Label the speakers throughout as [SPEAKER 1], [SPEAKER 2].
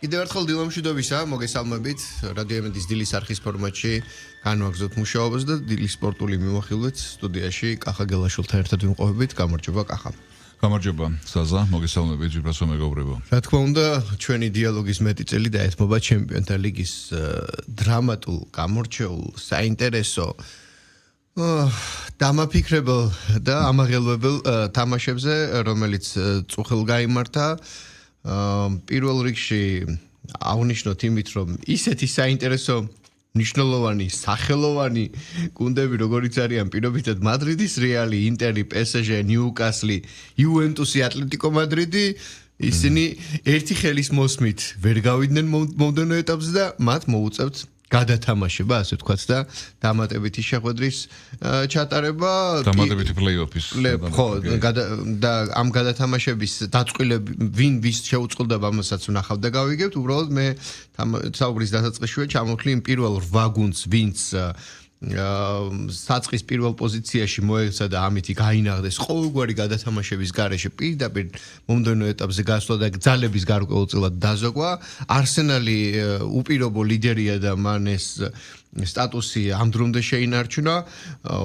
[SPEAKER 1] კიდევ ერთხელ დილამშვიდობისა, მოგესალმებით. რადიო ემედის დილის არხის ფორმატში განვაგრძოთ მუშაობას და დილის სპორტული მიმოხილვით სტუდიაში კახა გელაშვილთან ერთად ვიმყოფებით. გამარჯობა კახა.
[SPEAKER 2] გამარჯობა საზა, მოგესალმებით ვიბრასო მეგობრებო.
[SPEAKER 1] რა თქმა უნდა, ჩვენი დიალოგის მეტი წელი დაეთმობა ჩემპიონთა ლიგის დრამატულ, გამორჩეულ, საინტერესო დამაფიქრებელ და ამაღელვებელ თამაშებზე, რომელიც წუხელ გაიმართა. პირველ რიგში აღნიშნოთ იმით, რომ ისეთი საინტერესო ნიშნულოვანი, სახელოვანი გუნდები, როგორიც არიან პირობითად მადრიდის რეალი, ინტერი, PSG, ნიუკასლი, იუვენტუსი, ატლეტიკო მადრიდი, ისინი ერთი ხელის მოსმით ვერ გავიდნენ მომდევნო ეტაპზე და მათ მოუწევთ გადათამაშება, ასე ვთქვათ და დამატებითი შეხვედრის ჩატარება,
[SPEAKER 2] დამატებითი პლეი-ოფის.
[SPEAKER 1] ხო, და ამ გადათამაშების დაწყვილები ვინ ვის შეუწყლდება ამასაც ვნახავ და გავიგებთ. უბრალოდ მე საუბრის დასაწყისშივე ჩამოვხდი იმ პირველ 8 გუნდს, ვინც საწყის პირველ პოზიციაში მოექცა და ამით გაინაღდეს ყოველგვარი გადათამაშების გარეშე პირდაპირ მომდევნო ეტაპზე გასვლა და ძალების გარკვეულწილად დაზოგვა. არსენალი უპირობო ლიდერია და მან ეს სტატუსი ამ დრომდე შეინარჩუნა.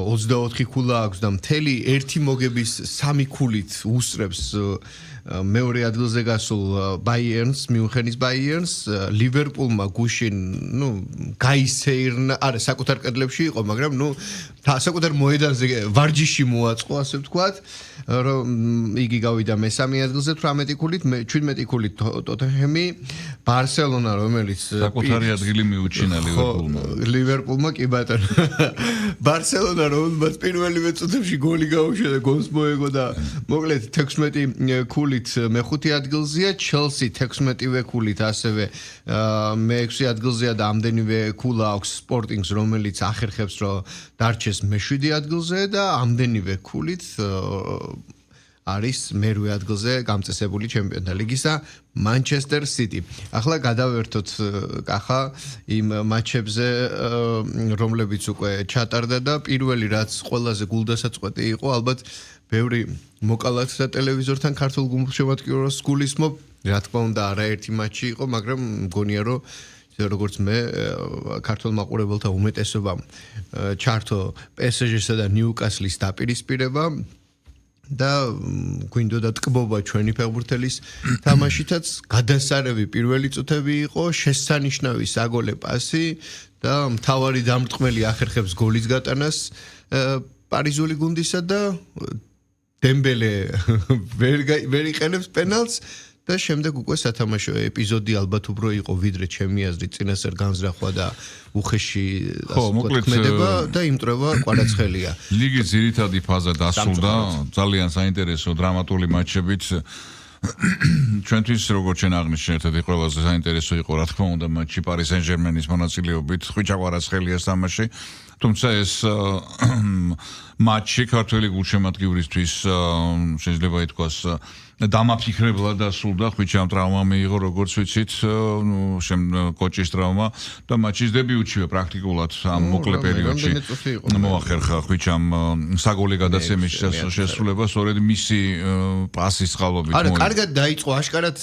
[SPEAKER 1] 24 ქულა აქვს და მთელი ერთი მოგების 3 ქულით უსწრებს მეორე ადგილზე გასულ ბაიერნს, მიუნხენის ბაიერნს, ლივერპულმა გუშინ, გაისეირნა, არა, საკუთარ კედლებში იყო, მაგრამ საკუთარ მოედანზე ვარჯიში მოაწყო, ასე ვთქვათ, რომ იგი გავიდა მესამე ადგილზე 18 ქულით, 17 ქულით ტოტენჰემი, ბარსელონა, რომელიც
[SPEAKER 2] საკუთარი ადგილი მიუჩინა ლივერპულმა.
[SPEAKER 1] ლივერპულმა კი ბატონო. ბარსელონა, რომელმაც პირველივე წუთებში გოლი გაუშვა და გოლს მოეგო და მოკლედ 16 ქულით მეხუთე ადგილზეა, ჩელსი 16-ვე ქულით, ასევე მე-6 ადგილზეა და ამდენივე ქულა აქვს სპორტინგს, რომელიც ახერხებს, რომ დარჩეს მე-7 ადგილზე და ამდენივე ქულით არის მე-8 ადგილზე გამწესებული ჩემპიონთა ლიგისა Manchester City. ახლა გადავერთოთ კახა იმ მატჩებზე, რომლებიც უკვე ჩატარდა და პირველი რაც ყველაზე გულდასაწყვეტი იყო, ალბათ ბევრი მოკალათ და ტელევიზორთან ქართულ გულშემატკივრობას გულისხმობ. რა თქმა უნდა, არაერთი მატჩი იყო, მაგრამ მგონია, რომ როგორც მე ქართულ მაყურებელთა უმეტესობამ ჩართო PSG-სა და ნიუკასლის დაპირისპირება და გვინდოდა ტკბობა ჩვენი ფეხბურთელის თამაშითაც. გადასარევი პირველი წუთები იყო, შესანიშნავი საგოლე პასი და მთავარი დამრტყმელი ახერხებს გოლის გატანას პარიზული გუნდისა და დემბელე ვერ იყენებს პენალტს და შემდეგ უკვე სათამაშო ეპიზოდი ალბათ უფრო იყო ვიდრე ჩემი აზრით წინასწარ განზრახვა და უხეში ქმედება და იმტრევა კვარაცხელია.
[SPEAKER 2] ლიგის ძირითადი ფაზა დასრულდა ძალიან საინტერესო დრამატული მატჩებით. ჩვენთვის როგორც ჩვენ აღნიშნეთ, ერთ-ერთი ყველაზე საინტერესო იყო რა თქმა უნდა მატჩი პარი სენ-ჟერმენის მონაწილეობით, ხვიჩა კვარაცხელიას თამაში. თუმცა ეს მატჩი ქართველი გულშემატკივრისთვის შეიძლება ითქვას დამაფიქრებლად დასრულდა. ხვიჩამ ტრავმა მიიღო, როგორც ვიცით, კოჭის ტრავმა და მატჩის დებიუტშივე პრაქტიკულად ამ მოკლე პერიოდში მოახერხა ხვიჩამ საგოლე გადაცემის შესრულება, სწორედ მისი პასის წყალობით.
[SPEAKER 1] არა, კარგად დაიწყო, აშკარად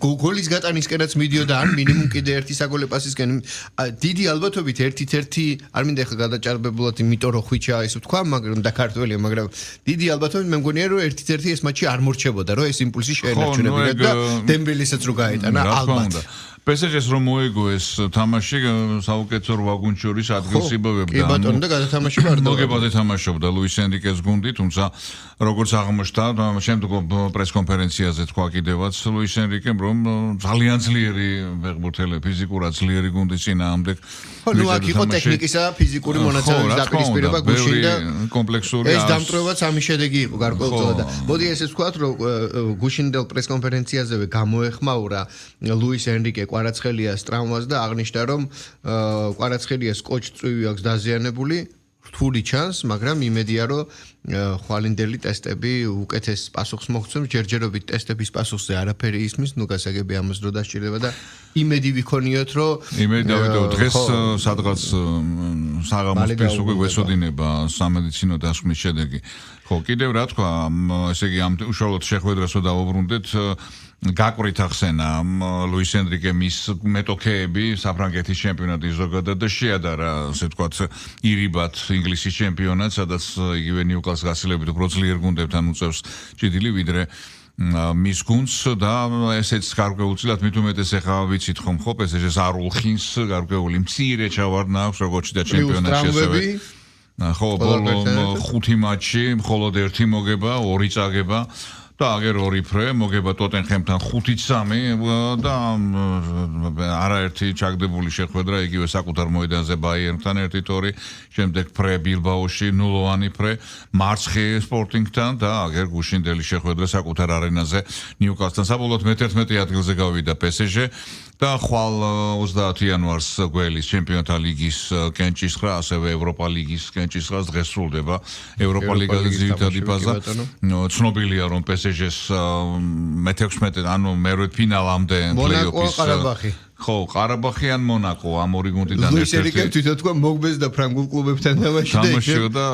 [SPEAKER 1] გოლის გატანისკენაც მიდიოდა, ან მინიმუმ კიდე ერთი საგოლე პასისკენ. დიდი ალბათობით ერთ-ერთი არ მინდა ახლა გადაჭარბებულად, იმიტომ რომ ხვიჩა ეს ვთქვა, მაგრამ და ქართველია, მაგრამ დიდი ალბათობით მე მგონია, რომ ერთ-ერთი ეს მატჩი არ მორჩებოდა, რომ ეს იმპულსი შეენარჩუნებინა და დემბელისაც რო გაეტანა ალბათ.
[SPEAKER 2] PSG-ს რომ მოეგო ეს თამაში საუკეთესო 8 გუნდს შორის ადგილს იბოვებდა.
[SPEAKER 1] კი ბატონო და გადათამაშება არ
[SPEAKER 2] მოგებაზე თამაშობდა ლუის ენრიკეს გუნდი, თუმცა როგორც აღმოჩნდა შემდგომ პრესკონფერენციაზე თქვა კიდევაც ლუის ენრიკემ, რომ ძალიან ძლიერი ფეხბურთელი, ფიზიკურად ძლიერი გუნდის წინააღმდეგ.
[SPEAKER 1] ხო, აქ იყო ტექნიკისა და ფიზიკური მონაცემების დაპირისპირება გუშინ და
[SPEAKER 2] კომპლექსური
[SPEAKER 1] ეს დამტვრევაც ამის შედეგი იყო გარკვეულწილად. მოდი ესე ვთქვათ, რომ გუშინდელ პრესკონფერენციაზევე გამოეხმაურა ლუის ენრიკე კვარაცხელიას ტრავმას და აღნიშნა, რომ კვარაცხელიას კოჭწვივი აქვს დაზიანებული, რთული ჩანს, მაგრამ იმედია, რომ ხვალინდელი ტესტები უკეთეს პასუხს მოგვცემს, ჯერჯერობით ტესტების პასუხზე არაფერი ისმის, ნუ გასაგები ამას რო დასჭირდება და იმედი ვიქონიოთ, რომ
[SPEAKER 2] იმედი დავიდო დღეს სადღაც საღამოს պես უკვე გვესოდინება სამედიცინო დასკვნის შედეგი. ხო, კიდევ რა თქვა, ესე იგი ამ უშუალოდ შეხვედრას რო დავუბრუნდეთ, გაკვრით ახსენა ლუის ენრიკე მის მეტოქეები საფრანგეთის ჩემპიონატის ზოგადად და შეადარა, ასე ვთქვათ, ირიბად ინგლისის ჩემპიონატს, სადაც იგივე ნიუკასლს გასილებით უფრო ძლიერ გუნდებთან უწევს ჭიდილი ვიდრე მის გუნდს და ესეც გარკვეულწილად მით უმეტეს ახლა ვიცით ხომ ხო PSG-ს არულხინს გარკვეული მცირე ჩავარდნა აქვს როგორც და ჩემპიონატში ასევე ხო ბოლო 5 მატჩი მხოლოდ 1 მოგება 2 წაგება და აგერ 2 ფრე მოგება ტოტენჰემთან 5-3 და არაერთი ჩაგდებული შეხვედრა იგივე საკუთარ მოედანზე ბაიერნთან 1-2 შემდეგ ფრე ბილბაოში 0-1 ფრე მარცხი სპორტინგთან და აგერ გუშინდელი შეხვედრა საკუთარ არენაზე ნიუკასლთან საბოლოოდ მე-11 ადგილზე გავიდა PSG და ხვალ 30 იანვარს გველის ჩემპიონთა ლიგის კენჭისხრა ასევე ევროპა ლიგის კენჭისხრას დღეს სრულდება ევროპა ლიგაზე ძირითადი ბაზა ცნობილია რომ PSG-ს მე-16 ანუ მე-8 ფინალამდე პლეი-ოფის ხო, ყარაბახი ან მონაკო ამ ორი გუნდიდან
[SPEAKER 1] ლუის ენრიკე თვითონ თქვა მოგბეს და ფრანგულ კლუბებთან
[SPEAKER 2] თამაში და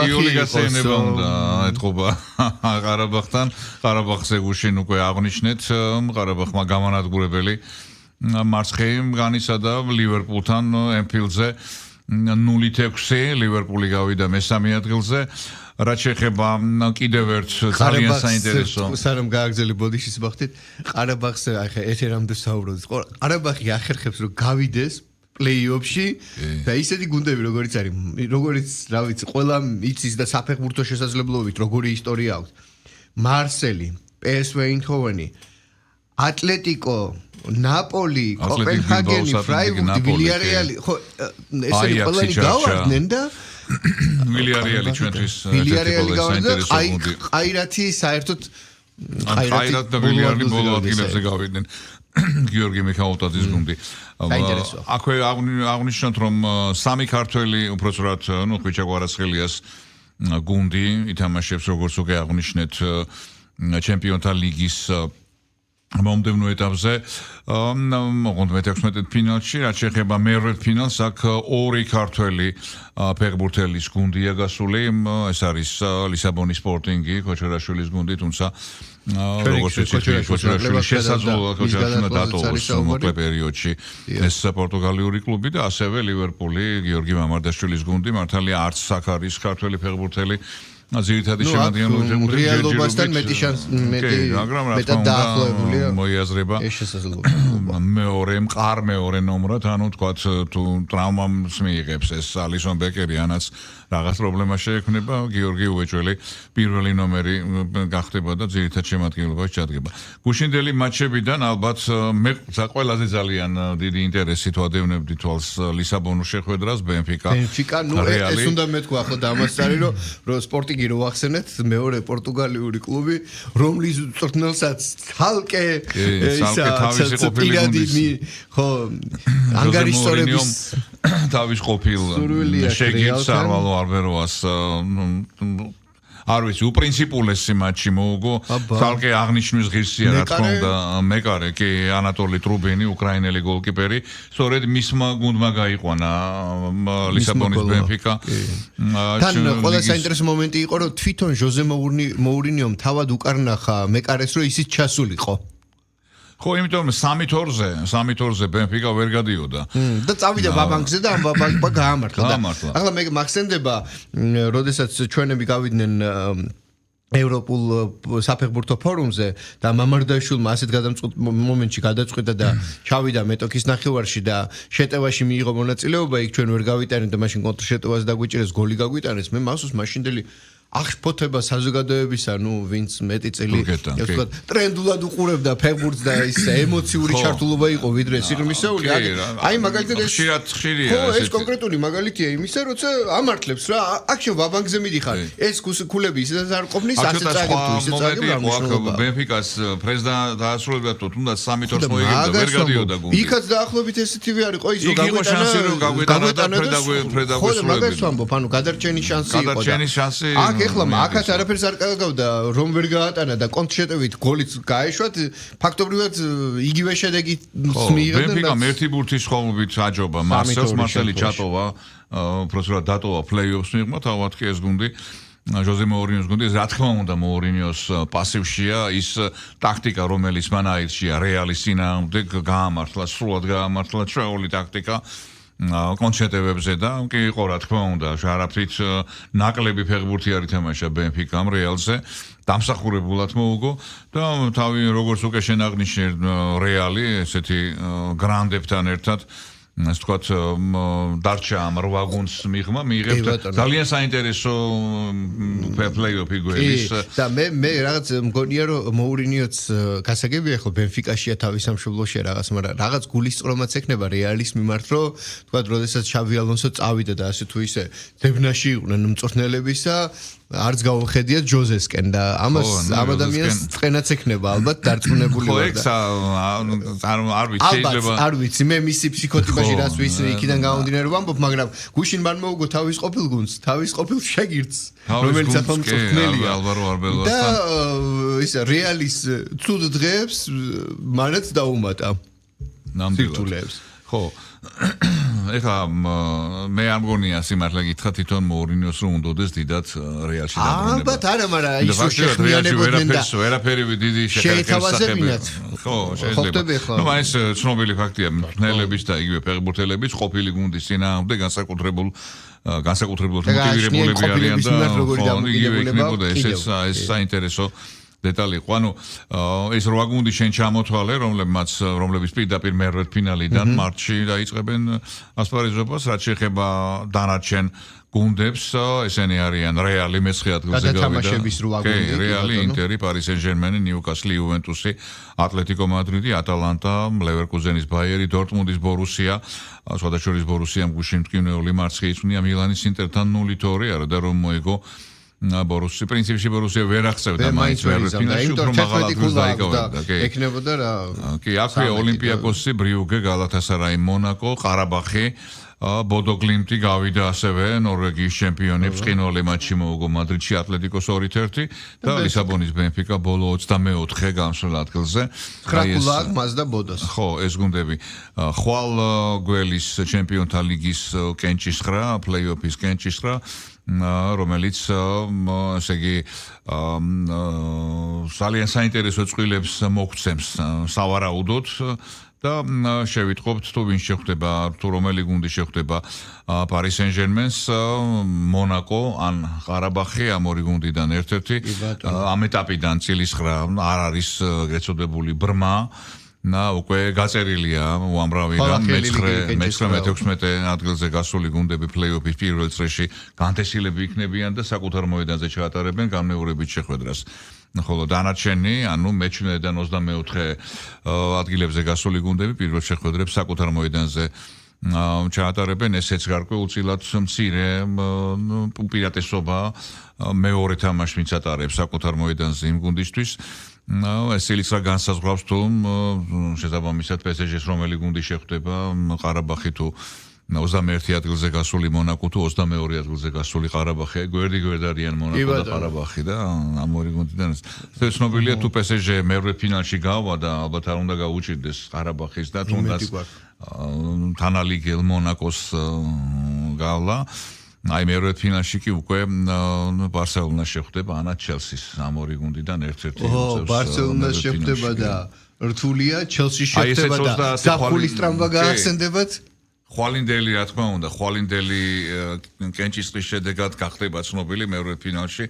[SPEAKER 2] იოლიგას ენება უნდა ეთყობა ყარაბახთან ყარაბახზე გუშინ უკვე აღნიშნეთ ყარაბახმა გამანადგურებელი მარცხი განისა და ლივერპულთან ენფილდზე 0-6 ლივერპული გავიდა მესამე ადგილზე რაც შეეხება კიდევ ერთ ძალიან საინტერესო
[SPEAKER 1] სანამ გააგრძელი ბოდიშის ბახტით ყარაბახზე ახლა ეთერამდე საუბრობთ ყარაბახი ახერხებს რომ გავიდეს პლეი-ოფში და ისეთი გუნდები როგორიც არის როგორიც რა ვიცი ყველა იცის და საფეხბურთო შესაძლებლობით როგორი ისტორია აქვს მარსელი PSV Eindhoven ატლეტიკო ნაპოლი კოპენჰაგენი ფრაიბურგი ვილიარეალი ხო ესენი ყველანი გავარდნენ და
[SPEAKER 2] ვილიარეალი ჩვენთვის
[SPEAKER 1] ვილიარეალი გავარდა ყაირათი საერთოდ
[SPEAKER 2] ყაირათ და ვილიარეალი ბოლო ადგილებზე გავიდნენ გიორგი მიხაილოძის გუნდი აქვე აღნიშნოთ რომ სამი ქართველი უბრალოდ ნუ ხვიჩა კვარაცხელიას გუნდი ითამაშებს როგორც უკვე აღნიშნეთ ჩემპიონთა ლიგის მომდევნო ეტაპზე მოგვონდა მე-16 ფინალში რაც შეეხება მე-8 ფინალს აქ 2 ქართველი ფეხბურთელის გუნდია გასული ეს არის ლისაბონის სპორტინგი ქოჩერაშვილის გუნდი თუმცა როგორც ქოჩერაშვილი შესაძლოა ქოჩერაშვილმა დატოვოს მოკლე პერიოდში ეს პორტუგალიური კლუბი და ასევე ლივერპული გიორგი მამარდაშვილის გუნდი მართალია არც აქ არის ქართველი ფეხბურთელი ძირითადი შემადგენლობა
[SPEAKER 1] რეალობასთან მეტი მეტად დაახლოებულია
[SPEAKER 2] მოიაზრება
[SPEAKER 1] ეს შესაძლოა
[SPEAKER 2] მეორე ნომრად ანუ თქვათ თუ ტრავმას მიიღებს ეს ალისონ ბეკერი ანაც რაღაც პრობლემა შეექმნება გიორგი უეჭველი პირველი ნომერი გახდება და ძირითად შემადგენლობაში ჩადგება გუშინდელი მატჩებიდან ალბათ მე ყველაზე ძალიან დიდი ინტერესით ვადევნებდი თვალს ლისაბონურ შეხვედრას ბენფიკა
[SPEAKER 1] ნუ ეს უნდა მეთქვა ახლა დამასწარი რომ სპორტინგი რო ახსენეთ მეორე პორტუგალიური კლუბი რომლის წვრთნელსაც თალკე
[SPEAKER 2] თავისი ყოფილი
[SPEAKER 1] ხო ანგარიშსწორების
[SPEAKER 2] თავის ყოფილ შეგიძლ არვალო არბეროას არ ვიცი უპრინციპულესი მატჩი მოუგო თალკე აღნიშნვის ღირსია რა თქმა უნდა მეკარე კი ანატოლი ტრუბინი უკრაინელი გოლკიპერი სწორედ მისმა გუნდმა გაიყვანა ლისაბონის ბენფიკა
[SPEAKER 1] თან ყველა საინტერესო მომენტი იყო რომ თვითონ ჟოზე მოურინიომ თავად უკარნახა მეკარეს რომ ისიც ჩასულიყო
[SPEAKER 2] ხო, იმიტომ 3-2-ზე ბენფიკა ვერ გადიოდა.
[SPEAKER 1] და წავიდა ბაბანკზე და ამ ბაბანკმა გაამართლა. ახლა მე მახსენდება, როდესაც ჩვენები გავიდნენ ევროპულ საფეხბურთო ფორუმზე და მამარდაშვილმა ასეთ გადამწყვეტ მომენტში გადაწყვიტა და ჩავიდა მეტოქის ნახევარში და შეტევაში მიიღო მონაწილეობა, იქ ჩვენ ვერ გავიტანეთ და მაშინ კონტრშეტევას დაგვიჭირეს, გოლი გაგვიტანეს. მე მახსოვს მაშინდელი აღშფოთება საზოგადოებისა, ნუ ვინც მეტი წელი ვთქვათ, ტრენდულად უყურებდა ფეხბურთს და ის ემოციური ჩართულობა იყო ვიდრე სიღრმისეული. აი მაგალითად ეს
[SPEAKER 2] ხშირია
[SPEAKER 1] ეს კონკრეტული მაგალითია იმისა, როცა ამართლებს რა, აქ შენ ბაბანკზე მიდიხარ. ეს ქულები ისედაც არ ყოფნის, ასე წაგებ თუ ისე წაგებ რა.
[SPEAKER 2] ბენფიკას პრეზიდენტ დაასრულებდა თუ თუნდაც 3-2 მოიგებდა, ვერ გადიოდა გუნდი.
[SPEAKER 1] იქაც დაახლოებით ესეთივე არის, იყო ის რომ
[SPEAKER 2] გაგვეტანა და ფრედა
[SPEAKER 1] ხო, მაგას ვამბობ, ანუ გადარჩენის შანსი იყო.
[SPEAKER 2] გადარჩენის შანსი
[SPEAKER 1] აქ ეხლა აქაც არაფერს არ კარგავდა რომ ვერ გაატანა და კონტრშეტევით გოლიც გაეშვათ ფაქტობრივად იგივე შედეგით მიიღებდნენ
[SPEAKER 2] ბენფიკამ ერთი ბურთის ხომობით აჯობა მარსელი ჩატოვა უბრალოდ დატოვა პლეი-ოფს მიღმა თავად კი ეს გუნდი ჟოზე მოურინიოს გუნდი რა თქმა უნდა მოურინიოს პასივშია ის ტაქტიკა რომელიც მან აირჩია რეალის წინააღმდეგ გაამართლა სრულად გაამართლა ჩვეული ტაქტიკა კონცერტებებზე და კი იყო რა თქმა უნდა არაფრით ნაკლები ფეხბურთი არ ითამაშა ბენფიკამ რეალზე დამსახურებულად მოუგო და თავი როგორც უკვე შენ აღნიშნე რეალი ესეთი გრანდებთან ერთად ასე ვთქვათ დარჩა ამ 8 გუნდს მიღმა მიიღებთ ძალიან საინტერესო პლეი-ოფი გვერის
[SPEAKER 1] და მე რაღაც მგონია რომ მოურინიოც გასაგებია ხო ბენფიკაშია თავის სამშობლოში რაღაც მაგრამ რაღაც გულისწყრომაც ექნება რეალის მიმართ რომ ვთქვათ როდესაც შავი ალონსო წავიდა და ასე თუ ისე დევნაში იყვნენ მწვრთნელებისა არც გავუხედიათ ჯოზესკენ და ამას ამ ადამიანს წენაც ექნება ალბათ დარწმუნებული ვარ და
[SPEAKER 2] არ ვიცი შეიძლება
[SPEAKER 1] არ ვიცი მე მისი ფსიქოტიპაჟი რას ვიცი იქიდან გამომდინარე ვამბობ მაგრამ გუშინ მან მოუგო თავის ყოფილ გუნდს თავის ყოფილ შეგირდს რომელიც ახლა მწვრთნელია
[SPEAKER 2] ალვარო არბელოსთან
[SPEAKER 1] და ის რეალის ცუდ დღეებს მანაც დაუმატა
[SPEAKER 2] ნამდვილად ხო ეხლა მე არ მგონია სიმართლე გითხრა თვითონ მოურინიოს რომ უნდადეს დიდად რეალში დაბრუნება.
[SPEAKER 1] ალბათ არა, მაგრამ ისო შეხმიანებოდნენ და
[SPEAKER 2] ვერაფერი დიდი შეხედავსახები. ხო, შეიძლება. ნუ მაინც ცნობილი ფაქტია, მწვრთნელების და იგივე ფეხბურთელების ყოფილი გუნდის წინააღმდეგ განსაკუთრებულად მოტივირებულები არიან და იგივე იქნებოდა ეს საინტერესო დეტალი იყო. ანუ ეს 8 გუნდი შენ ჩამოთვალე, რომლებიც პირდაპირ მერვედფინალიდან მარტში დაიწყებენ ასპარეზობას, რაც შეეხება დანარჩენ გუნდებს, ესენი არიან რეალი მეცხრე ადგილზე გავიდა. კი, რეალი, ინტერი, პარი სენ-ჟერმენი, ნიუკასლი, იუვენტუსი, ატლეტიკო მადრიდი, ატალანტა, ლევერკუზენის ბაიერი, დორტმუნდის ბორუსია, სხვადასხვა ბორუსიამ გუშინ მტკივნეული მარცხი იწვნია მილანის ინტერთან 0-2 არა და რომ მოიგო ბორუსი პრინციპში ბორუსია ვერ აღწევდა მაინც მერვედფინალში უფრო მაღალ ადგილს დაიკავებდა კი
[SPEAKER 1] ეკნებოდა რა
[SPEAKER 2] კი აქვე ოლიმპიაკოსი ბრიუგე გალათასარაი მონაკო ყარაბახი ბოდოგლიმტი გავიდა ასევე ნორვეგიის ჩემპიონი ბრწყინვალე მატჩი მოუგო მადრიდში ატლეტიკოს 2-1 და ლისაბონის ბენფიკა ბოლო 24 გამსვლელ ადგილზე
[SPEAKER 1] ხრაკულა მაზდა ბოდოს
[SPEAKER 2] ხო ეს გუნდები ხვალ გველის ჩემპიონთა ლიგის კენჭისხრა პლეი-ოფის კენჭისხრა რომელიც ესე იგი ძალიან საინტერესო წყვილებს მოგცემს სავარაუდოდ და შევიტყობთ თუ ვინ შეხვდება თუ რომელი გუნდი შეხვდება პარი სენ-ჟერმენს მონაკო ან ყარაბახი ამ ორი გუნდიდან ერთ-ერთი ამ ეტაპიდან წილისხრა არ არის გეცოდებული ბრმა უკვე გაწერილია უამრავი რამ მე-16 ადგილზე გასული გუნდები პლეი-ოფის პირველ წრეში განთესილები იქნებიან და საკუთარ მოედანზე ჩაატარებენ განმეორებით შეხვედრას. ხოლო დანარჩენი, ანუ მე-17-დან 24 ადგილებზე გასული გუნდები პირველ შეხვედრებს საკუთარ მოედანზე ჩაატარებენ, ესეც გარკვეულწილად მცირე უპირატესობა მეორე თამაშს ვინც ატარებს საკუთარ მოედანზე იმ გუნდისთვის. ეს ის რა განსაზღვრავს თუ შესაბამისად PSG-ს რომელი გუნდი შეხვდება ყარაბახი თუ 21 ადგილზე გასული მონაკო თუ 22 ადგილზე გასული ყარაბახი გვერდ-გვერდ არიან მონაკო და ყარაბახი და ამ ორი გუნდიდან ეს ცნობილია თუ PSG მერვედფინალში გავა და ალბათ არ უნდა გაუჭირდეს ყარაბახის და თუნდაც თანალიგელ მონაკოს გავლა აი მერვედფინალში კი უკვე ბარსელონა შეხვდება ანა ჩელსის ამ ორი გუნდიდან ერთ-ერთი
[SPEAKER 1] ბარსელონა შეხვდება და რთულია ჩელსი შეხვდება და საფულის ტრამვა გაახსენდებათ
[SPEAKER 2] ხვალინდელი რა თქმა უნდა ხვალინდელი კენჭისყრის შედეგად გახდება ცნობილი მერვედფინალში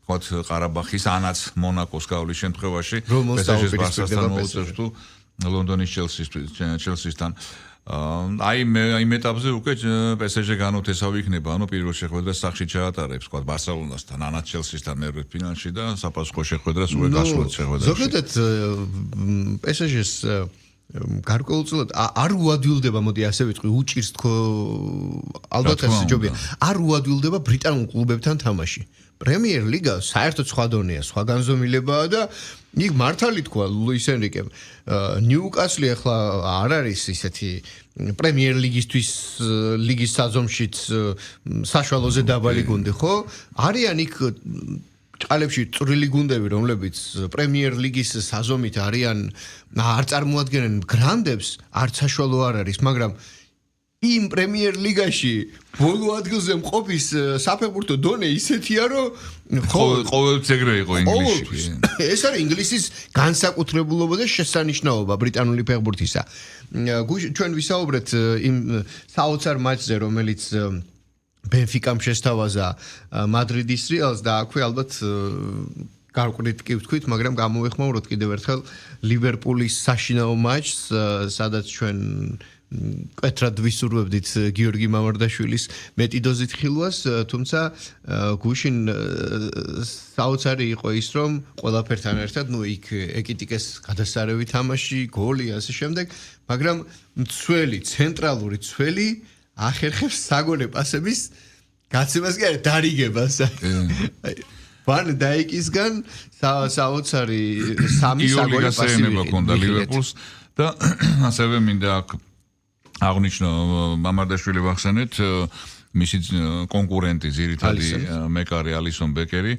[SPEAKER 2] ხოთ ყარაბახის ანაც მონაკოს გავლის შემთხვევაში PSG-ს ბარსასთან მოუწევს თუ ლონდონის ჩელსისთან აი იმ ეტაპზე უკვე PSG განუთესავი იქნება, ანუ პირველ შეხვედრას სახში ჩაატარებს, თქვა ბარსელონასთან, ანაც ჩელსისთან მერვედფინალში და საპასუხო შეხვედრას უკვე გასულეთ შეხვედრაში.
[SPEAKER 1] ზოგადად PSG-ს გარკვეულწილად არ უადვილდება, მოდი ასე ვიტყვი, უჭირს თქო ალბათ ეს ჯობია. არ უადვილდება ბრიტანულ კლუბებთან თამაში. პრემიერ ლიგა საერთოდ სხვა დონეა, სხვა განზომილებაა და იქ მართალი თქვა ლუის ენრიკემ. ნიუკასლი ახლა არ არის ისეთი პრემიერ ლიგისთვის ლიგის საზომშიც საშუალოზე დაბალი გუნდი, ხო? არიან იქ ჭყალებში წვრილი გუნდები, რომლებიც პრემიერ ლიგის საზომით არიან, არ წარმოადგენენ გრანდებს, არც საშუალო არ არის, მაგრამ იმ პრემიერ ლიგაში ბოლო ადგილზე მყოფის საფეხბურთო დონე ისეთია, რომ
[SPEAKER 2] ყოველთვის ეგრე იყო ინგლისში.
[SPEAKER 1] ეს არის ინგლისის განსაკუთრებულობა და შესანიშნაობა ბრიტანული ფეხბურთისა. ჩვენ ვისაუბრეთ იმ საოცარ მატჩზე, რომელიც ბენფიკამ შესთავაზა მადრიდის რეალს და აქვე ალბათ გარკვეულით კი ვთქვით, მაგრამ გამოვეხმაუროთ კიდევ ერთხელ ლივერპულის საშინაო მატჩს, სადაც ჩვენ კეთრად ვისურვებდით გიორგი მამარდაშვილის მეტი დოზით ხილვას, თუმცა გუშინ საოცარი იყო ის, რომ ყველაფერთან ერთად, იქ ეკიტიკეს გადასარევი თამაში, გოლი, ასე შემდეგ, მაგრამ მცველი, ცენტრალური მცველი ახერხებს საგოლე პასების გაცემას კი არა, დარიგებას. ვან დაიკისგან საოცარი 3 საგოლე პასი
[SPEAKER 2] ჰქონდა ლივერპულს და ასევე მინდა აღნიშნო მამარდაშვილი ვახსენეთ მისი კონკურენტი ძირითადი მეკარე ალისონ ბეკერი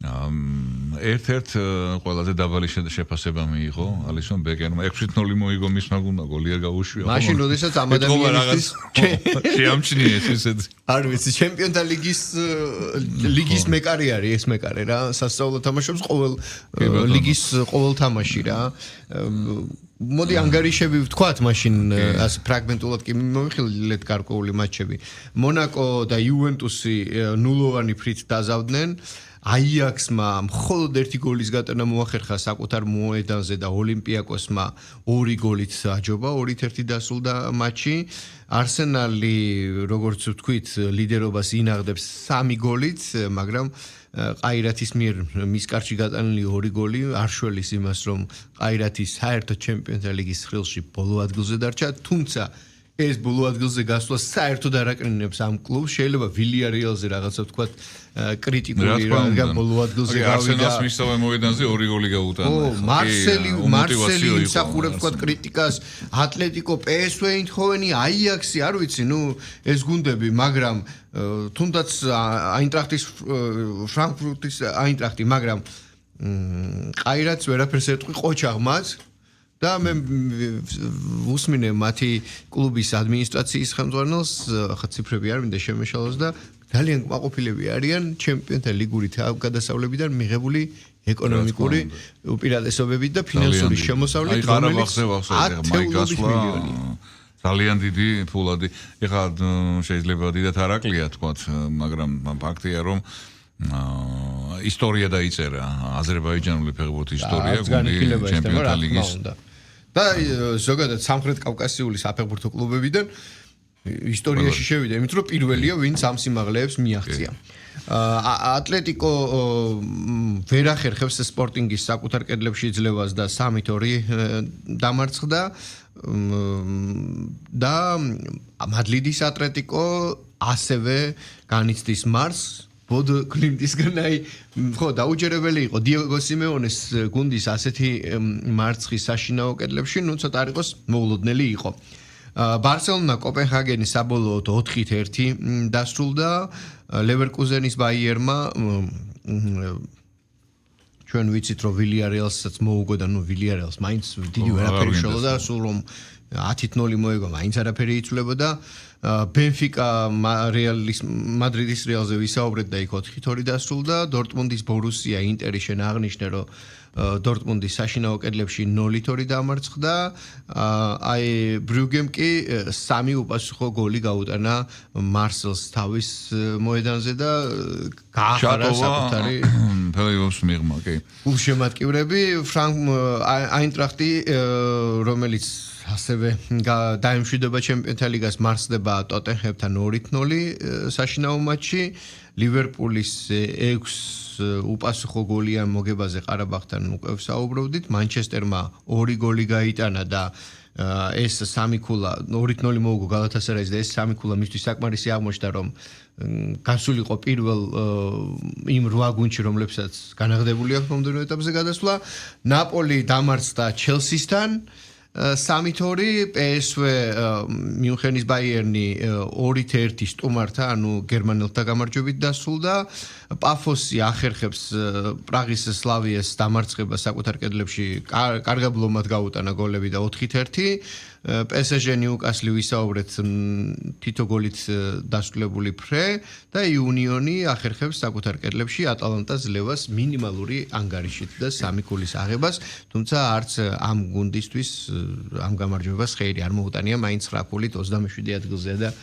[SPEAKER 2] ერთ-ერთ ყველაზე დაბალი შეფასება მიიღო ალისონ ბეკერმა 6-0 მოიგო მისმა გუნდმა გოლი არ გაუშვია
[SPEAKER 1] მაშინ როდესაც ამ ადამიანისთვის
[SPEAKER 2] შეამჩნიეს ესეც
[SPEAKER 1] არ ვიცი ჩემპიონთა ლიგის მეკარე არის ეს მეკარე რა სასწავლო თამაშობს ყოველ ლიგის ყოველ თამაში რა მოდი ანგარიშები ვთქვათ მაშინ ასე ფრაგმენტულად კი მოვიხილეთ გარკვეული მატჩები მონაკო და იუვენტუსი 0-ოვანი ფრით დაზავდნენ აიაქსმა მხოლოდ ერთი გოლის გატანა მოახერხა საკუთარ მოედანზე და ოლიმპიაკოსმა 2 გოლით აჯობა 2-1 დასრულდა მატჩი არსენალი როგორც ვთქვით ლიდერობას ინაღდებს 3 გოლით მაგრამ ყაირათის მიერ მის კარში გატანილი 2 გოლი არ შველის იმას რომ ყაირათი საერთოდ ჩემპიონთა ლიგის ხილში ბოლო ადგილზე დარჩა თუმცა ეს ბოლო ადგილზე გასვლა საერთოდ არ აკრინებს ამ კლუბს შეიძლება ვილიარეალზე რაღაცა ვთქვათ კრიტიკული რადგან ბოლო ადგილზე გავიდა
[SPEAKER 2] არსენალს მისავე მოედანზე 2 გოლი გაუტანა
[SPEAKER 1] მარსელი იმსახურებს ვთქვათ კრიტიკას ატლეტიკო PSV Eindhoven აიაქსი არ ვიცი ეს გუნდები მაგრამ თუნდაც აინტრახტის ფრანკფურტის აინტრახტი მაგრამ ყაირათს ვერაფერს ეტყვი ყოჩაღმაც და მე უსმინე მათი კლუბის ადმინისტრაციის ხელმძღვანელს ხა ციფრები არ მინდა შემეშალოს და ძალიან კმაყოფილები არიან ჩემპიონთა ლიგური გადასავლებიდან მიღებული ეკონომიკური უპირატესობებით და ფინანსური შემოსავლით
[SPEAKER 2] რომელიც ძალიან დიდი ფულადი ეხლა შეიძლება დიდად არ აკლია თქვათ მაგრამ ფაქტია რომ ისტორია დაიწერა აზერბაიჯანული ფეხბურთის ისტორია გუნდი ჩემპიონთა ლიგის
[SPEAKER 1] და ზოგადად სამხრეთ კავკასიული საფეხბურთო კლუბებიდან ისტორიაში შევიდა იმით რომ პირველია ვინც ამ სიმაღლეებს მიაღწია ატლეტიკო ვერ ახერხებს სპორტინგის საკუთარ კედლებში ძლევას და 3-2 დამარცხდა და მადრიდის ატლეტიკო ასევე განიცდის მარს ბოდ კლინტისგან ხო დაუჯერებელი იყო დიეგო სიმეონეს გუნდის ასეთი მარცხის საშინაო კედლებში ცოტა არ იყოს მოულოდნელი იყო ბარსელონა კოპენჰაგენის საბოლოოდ 4-1 დასრულდა ლევერკუზენის ბაიერმა ჩვენ ვიცით რომ ვილიარეალსაც მოუგო და ვილიარეალს მაინც დიდი ვერაფერი შეძლო და სულ რომ 10-0 მოიგო მაინც არაფერი იცვლებოდა ბენფიკა მადრიდის რეალზე ვისაუბრეთ და იქ 4-2 დასრულდა დორტმუნდის ბორუსია ინტერი შენ აღნიშნე რომ დორტმუნდის საშინაო კედლებში 0-2 დამარცხდა აი ბრუგემ კი 3 უპასუხო გოლი გაუტანა მარსელს თავის მოედანზე და გაახარა საკუთარი
[SPEAKER 2] პლეიოფს მიღმა კი
[SPEAKER 1] გულშემატკივრები აინტრახტი რომელიც ასევე დაემშვიდობა ჩემპიონთა ლიგას მარცხდება ტოტენჰემთან 2-0 საშინაო მატჩი. ლივერპულის 6 უპასუხო გოლიან მოგებაზე ყარაბაღთან უკვე ვსაუბრობდით. მანჩესტერმა 2 გოლი გაიტანა და ეს 3 ქულა 2-0 მოუგო გალათასარაის და ეს 3 ქულა მისთვის საკმარისი აღმოჩნდა, რომ გასულიყო პირველ იმ 8 გუნდში, რომლებსაც განაღდებული აქვს მომდევნო ეტაპზე გადასვლა. ნაპოლი დამარცხდა ჩელსისთან 3-2, PSV მიუნხენის ბაიერნი 2-1 სტუმართა, ანუ გერმანელთა გამარჯვებით დასრულდა. პაფოსი ახერხებს პრაღის სლავიას დამარცხება საკუთარ კედლებში, კარგაბლომად გაუტანა გოლები და 4-1. PSG ნიუკასლი ვისაუბრეთ, თითო გოლით დასრულებული ფრე და იუნიონი ახერხებს საკუთარ კედლებში ატალანტას ლევას მინიმალური ანგარიშით და 3 ქულის აღებას, თუმცა არც ამ გუნდისთვის ამ გამარჯვებას ხეირი არ მოუტანია, მაინც 9 ქულით 27 ადგილზეა და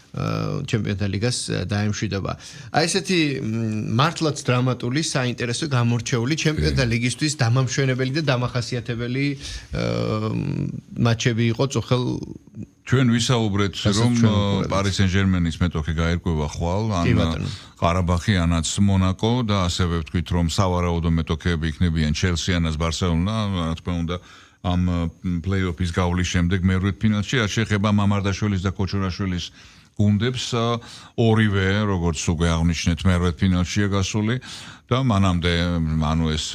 [SPEAKER 1] ჩემპიონთა ლიგას დაემშვიდობა. აი ესეთი მართლაც დრამატული, საინტერესო გამორჩეული ჩემპიონთა ლიგისთვის დამამშვენებელი და დამახასიათებელი მატჩები იყო წუხელ
[SPEAKER 2] ჩვენ ვისაუბრეთ, რომ პარი სენ-ჟერმენის მეტოქე გაერკვევა ხვალ, ან ყარაბაღი, ანაც მონაკო და ასევე ვთქვით, რომ სავარაუდო მეტოქეები იქნებიან ჩელსი, ანაც ბარსელონა, რა თქმა უნდა, ამ პლეი-ოფის გავლის შემდეგ მერვედ ფინალში, რაც შეეხება მამარდაშვილის და კოჩურაშვილის გუნდებს, ორივე, როგორც უკვე აღნიშნეთ, მერვედ ფინალშია გასული და მანამდე, ანუ ეს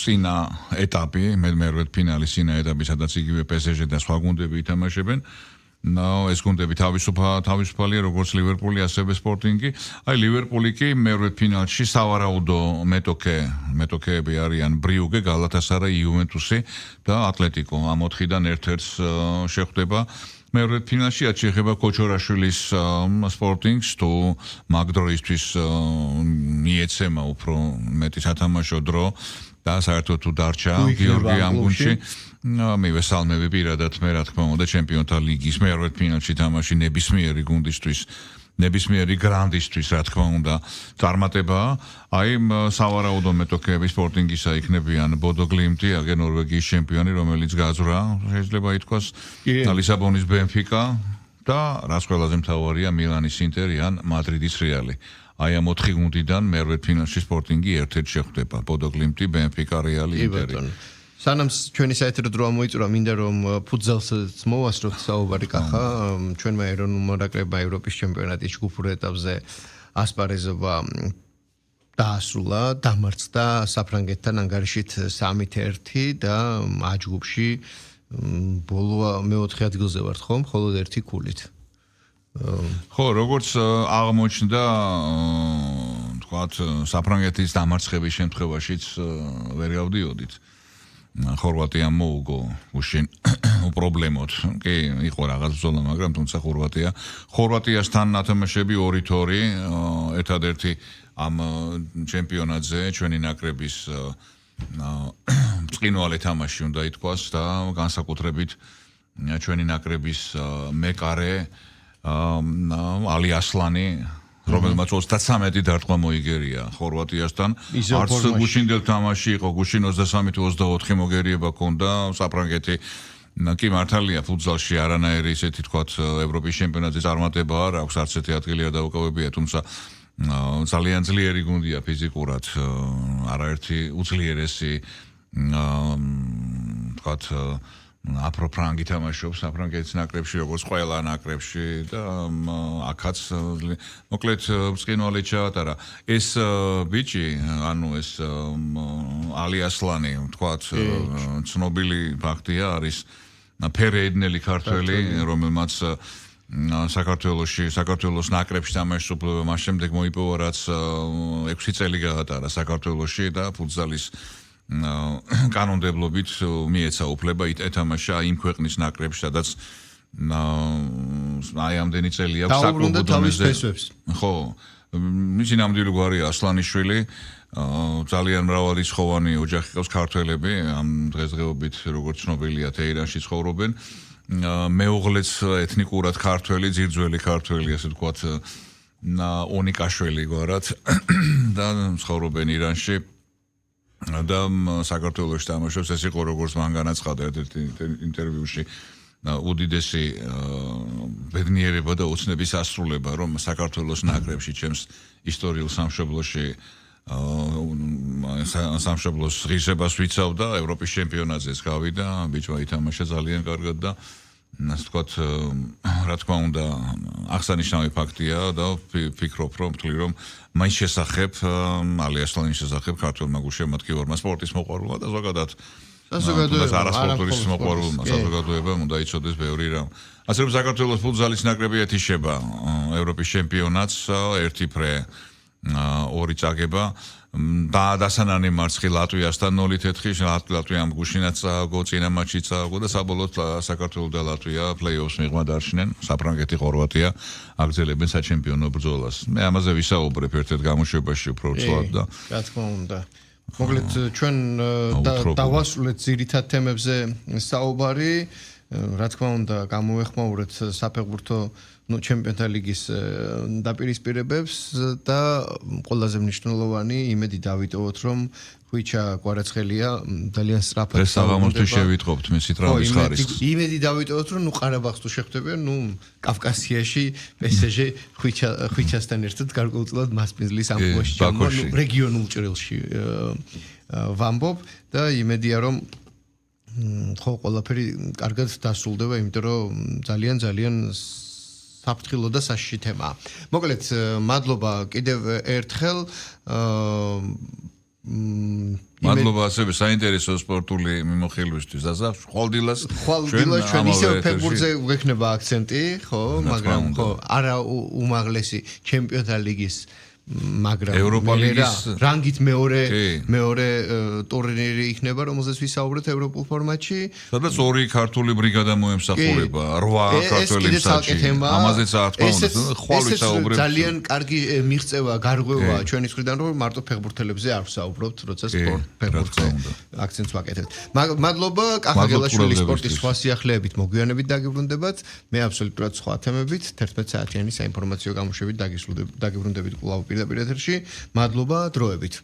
[SPEAKER 2] წინა ეტაპი, მერვედ ფინალის წინა ეტაპი, სადაც იგივე PSG და სხვა გუნდები ითამაშებენ. ეს გუნდები თავისუფალია, როგორც ლივერპული, ასევე სპორტინგი. აი ლივერპული კი მერვედ ფინალში სავარაუდო მეტოქეები არიან ბრიუგე, გალათასარაი, იუვენტუსი და ატლეტიკო. ამ 4-დან ერთ-ერთს შეხვდება. მერვედ ფინალში რაც შეეხება კოჩორაშვილის სპორტინგს, თუ მაგდროისთვის მიეცემა უფრო მეტი სათამაშო დრო და საერთოდ თუ დარჩა გიორგი ამ გუნდში, მივესალმები პირადად მე, რა თქმა უნდა, ჩემპიონთა ლიგის მერვედ ფინალში თამაში ნებისმიერი გუნდისთვის, ნებისმიერი გრანდისთვის, რა თქმა უნდა, წარმატებაა. აი სავარაუდო მეტოქეები სპორტინგისა იქნებიან ბოდო გლიმტი, აგე ნორვეგიის ჩემპიონი, რომელიც გაძვრა, შეიძლება ითქვას, ლისაბონის ბენფიკა და რაც ყველაზე მთავარია, მილანის ინტერი ან მადრიდის რეალი. აი ამ 4 გუნდიდან მერვედ ფინალში სპორტინგი ერთ-ერთ შეხვდება, ბოდო გლიმტი, ბენფიკა, რეალი, ინტერი.
[SPEAKER 1] სანამ ჩვენი საერთო დრო მოიწურა, მინდა რომ ფუტზალსაც მოვასწროთ საუბარი კახა, ჩვენმა ეროვნულმა ნაკრებმა ევროპის ჩემპიონატის ჯგუფურ ეტაპზე ასპარეზობა დაასრულა, დამარცხდა საფრანგეთთან ანგარიშით 3-1 და აჯგუფში ბოლო მეოთხე ადგილზე ვართ ხომ, მხოლოდ 1 ქულით.
[SPEAKER 2] ხო, როგორც აღმოჩნდა, თქვათ, საფრანგეთის დამარცხების შემთხვევაშიც ვერ გავდიოდით. ხორვატიამ მოუგო უშინ უპრობლემოდ. კი, იყო რაღაც ბრძოლა, მაგრამ თუმცა ხორვატიასთან ათამაშები 2-2, ერთადერთი ამ ჩემპიონატზე ჩვენი ნაკრების ბრწყინვალე თამაში უნდა ითქვას და განსაკუთრებით ჩვენი ნაკრების მეკარე ალი ასლანი, რომელმაც 33 დარტყმა მოიგერია ხორვატიასთან. არც გუშინდელ თამაში იყო, გუშინ 23-24 მოგერიება ჰქონდა საფრანგეთი. კი მართალია, ფუტზალში არანაირი ისეთი თქვათ ევროპის ჩემპიონატის წარმატება არ აქვს, არც ერთი ადგილი არ დაუკავებია, თუმცა ძალიან ძლიერი გუნდია ფიზიკურად, არაერთი უძლიერესი თქვათ აფროფრანგი თამაშობს საფრანგეთის ნაკრებში, როგორც ყველა ნაკრებში და აქაც მოკლედ ბრწყინვალე ჩაატარა. ეს ბიჭი, ანუ ეს ალი ასლანი, თქვათ, ცნობილი ფაქტია, არის ფერეედნელი ქართველი, რომელმაც საქართველოს ნაკრებში თამაშის უფლება მას შემდეგ მოიპოვა, რაც 6 წელი გაატარა საქართველოში და ფუტზალის კანონმდებლობით მიეცა უფლება ეთამაშა იმ ქვეყნის ნაკრებში, სადაც აი ამდენი წელი აქვს საკლუბო დონეზე. ხო, მისი ნამდვილი გვარია ასლანიშვილი, ძალიან მრავალრიცხოვანი ოჯახი ყავს ქართველები, ამ დღესდღეობით როგორც ცნობილია თეირანში ცხოვრობენ. მეუღლეც ეთნიკურად ქართველი, ძირძველი ქართველი, ასე ვთქვათ, ონიკაშვილი გვარად და ცხოვრობენ ირანში. და საქართველოში თამაშობს, ეს იყო როგორც მან განაცხადა ერთ-ერთ ინტერვიუში, უდიდესი ბედნიერება და ოცნების ასრულება, რომ საქართველოს ნაკრებში ჩემს ისტორიულ სამშობლოში სამშობლოს ღირსებას ვიცავდა, ევროპის ჩემპიონატზეც გავიდა, ბიჭმა ითამაშა ძალიან კარგად და ასე ვთქვათ, რა თქმა უნდა, აღსანიშნავი ფაქტია და ვფიქრობ, რომ მაინც შესახებ, ალიასლანის შესახებ ქართველმა გულშემატკივარმა სპორტის მოყვარულმა და ზოგადად არასპორტის მოყვარულმა საზოგადოებამ უნდა იცოდეს ბევრი რამ. ასე რომ საქართველოს ფუტზალის ნაკრები ეთიშება ევროპის ჩემპიონატს, ერთი ფრე ორი წაგება და დასანანი მარცხი ლატვიასთან 0-4 ლატვიამ გუშინაც წააგო, წინა მატჩი წააგო და საბოლოოდ საქართველო და ლატვია პლეი-ოფს მიღმა დარჩნენ, საფრანგეთი, ხორვატია აგრძელებენ საჩემპიონო ბრძოლას. მე ამაზე ვისაუბრებ ერთ-ერთ გამოშვებაში უფრო ცვლად და
[SPEAKER 1] რა თქმა უნდა. მოკლედ ჩვენ დავასრულეთ ძირითად თემებზე საუბარი, რა თქმა უნდა, გამოვეხმაურეთ საფეხბურთო ჩემპიონთა ლიგის დაპირისპირებებს და ყველაზე მნიშვნელოვანი იმედი დავიტოვოთ, რომ ხვიჩა კვარაცხელია ძალიან სწრაფად
[SPEAKER 2] საღამოსთვის შევიტყობთ მისი ტრავმის ხარისხს.
[SPEAKER 1] იმედი დავიტოვოთ, რომ ყარაბაღს თუ შეხვდებიან, კავკასიაში PSG ხვიჩასთან ერთად გარკვეულწილად მასპინძლის ამბავში, რეგიონულ ჭრილში ვამბობ და იმედია, რომ ყველაფერი კარგად დასრულდება, იმიტომ რომ ძალიან საფრთხილო და საშიში თემაა. მოკლედ, მადლობა კიდევ ერთხელ.
[SPEAKER 2] მადლობა ასევე საინტერესო სპორტული მიმოხილვისთვის და ხვალდილას
[SPEAKER 1] ჩვენ ისევ ფეხბურთზე გვექნება აქცენტი, ხო, მაგრამ ხო, არა უმაღლესი ჩემპიონთა ლიგის მაგრამ
[SPEAKER 2] ევროპა ლიგის
[SPEAKER 1] რანგით მეორე ტურნირი იქნება, რომელზეც ვისაუბრეთ ევროპულ ფორმატში.
[SPEAKER 2] სადაც ორი ქართული ბრიგადა მოემსახურება, 8 ქართველი მსაჯი. ამაზეც რა თქმა უნდა, ხვალ ვისაუბრებთ.
[SPEAKER 1] ძალიან კარგი მიღწევა, გარღვევაა ჩვენი მხრიდან, რომ მარტო ფეხბურთელებზე არ ვსაუბრობთ, როცა ფეხბურთზე აქცენტს ვაკეთებთ. მადლობა, კახაგელაშვილის სპორტის სხვა სიახლეებით მოგვიანებით დაგიბრუნდებათ. მე აბსოლუტურად სხვა თემებით 11 საათიანი საინფორმაციო გამოშვებით დაგიბრუნდებით კვლავ პირდაპირ ეთერში. მადლობა დროებით.